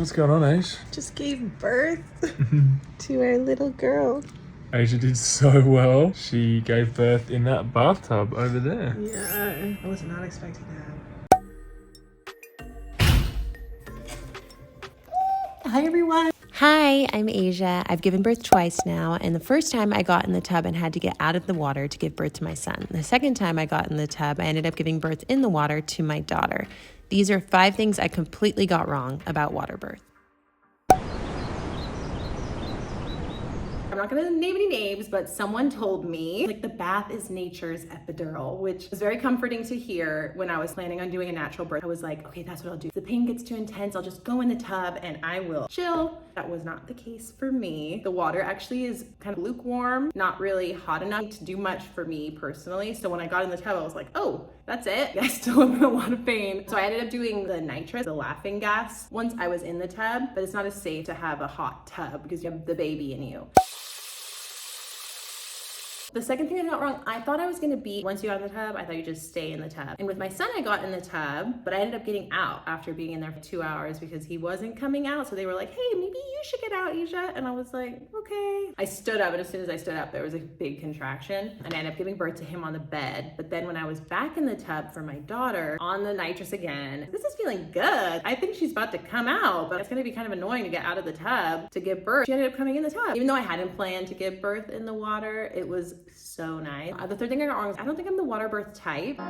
What's going on, Ash? Just gave birth to our little girl. Asia did so well. She gave birth in that bathtub over there. Yeah, I was not expecting that. Hi, everyone. Hi, I'm Asia. I've given birth twice now, and the first time I got in the tub and had to get out of the water to give birth to my son. The second time I got in the tub, I ended up giving birth in the water to my daughter. These are 5 things I completely got wrong about water birth. I'm not gonna name any names, but someone told me like the bath is nature's epidural, which was very comforting to hear. When I was planning on doing a natural birth, I was like, okay, that's what I'll do. If the pain gets too intense, I'll just go in the tub and I will chill. That was not the case for me. The water actually is kind of lukewarm, not really hot enough to do much for me personally. So when I got in the tub, I was like, oh, that's it. I still am in a lot of pain. So I ended up doing the nitrous, the laughing gas, once I was in the tub, but it's not as safe to have a hot tub because you have the baby in you. The second thing I got wrong, I thought I was gonna be, once you got in the tub, I thought you just stay in the tub. And with my son, I got in the tub, but I ended up getting out after being in there for 2 hours because he wasn't coming out. So they were like, hey, maybe you should get out, Asia. And I was like, okay. I stood up, and as soon as I stood up, there was a big contraction. And I ended up giving birth to him on the bed. But then when I was back in the tub for my daughter, on the nitrous again, this is feeling good. I think she's about to come out, but it's gonna be kind of annoying to get out of the tub to give birth. She ended up coming in the tub. Even though I hadn't planned to give birth in the water, it was so nice. The third thing I got wrong is I don't think I'm the water birth type.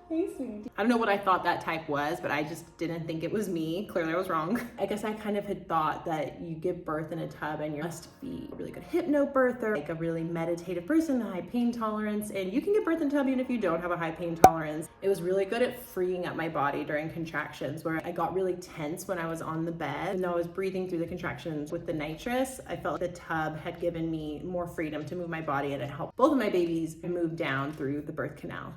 Hey, sweetie. I don't know what I thought that type was, but I just didn't think it was me. Clearly I was wrong. I guess I kind of had thought that you give birth in a tub and you must be a really good hypnobirther, like a really meditative person, high pain tolerance, and you can give birth in a tub even if you don't have a high pain tolerance. It was really good at freeing up my body during contractions, where I got really tense when I was on the bed. And though I was breathing through the contractions with the nitrous, I felt the tub had given me more freedom to move my body, and it helped both of my babies move down through the birth canal.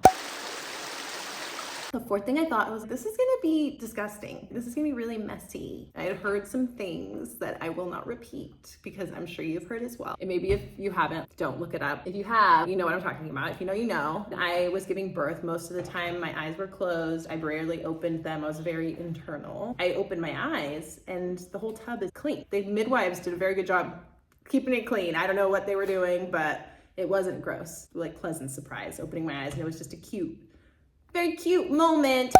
The fourth thing I thought was, this is gonna be disgusting. This is gonna be really messy. I had heard some things that I will not repeat because I'm sure you've heard as well. And maybe if you haven't, don't look it up. If you have, you know what I'm talking about. If you know, you know. I was giving birth most of the time. My eyes were closed. I rarely opened them. I was very internal. I opened my eyes and the whole tub is clean. The midwives did a very good job keeping it clean. I don't know what they were doing, but it wasn't gross. Like, pleasant surprise opening my eyes, and it was just a very cute moment.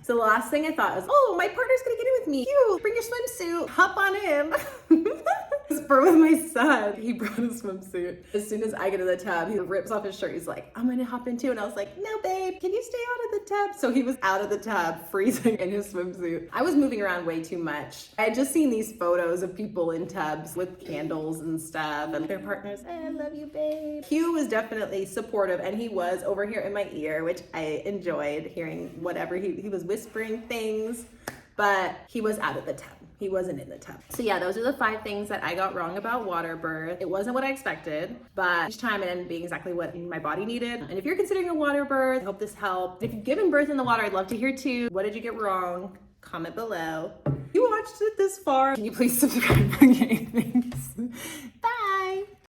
So the last thing I thought was, oh, my partner's gonna get in with me. Cute, bring your swimsuit, hop on in. For with my son, he brought a swimsuit. As soon as I get in the tub, he rips off his shirt. He's like, I'm gonna hop in too. And I was like, no, babe, can you stay out of the tub? So he was out of the tub, freezing in his swimsuit. I was moving around way too much. I had just seen these photos of people in tubs with candles and stuff, and their partners, I love you, babe. Hugh was definitely supportive, and he was over here in my ear, which I enjoyed hearing whatever. He was whispering things, but he was out of the tub. He wasn't in the tub. So yeah, those are the 5 things that I got wrong about water birth. It wasn't what I expected, but each time it ended up being exactly what my body needed. And if you're considering a water birth, I hope this helped. If you've given birth in the water, I'd love to hear too. What did you get wrong? Comment below. If you watched it this far, can you please subscribe? Okay, thanks. Bye.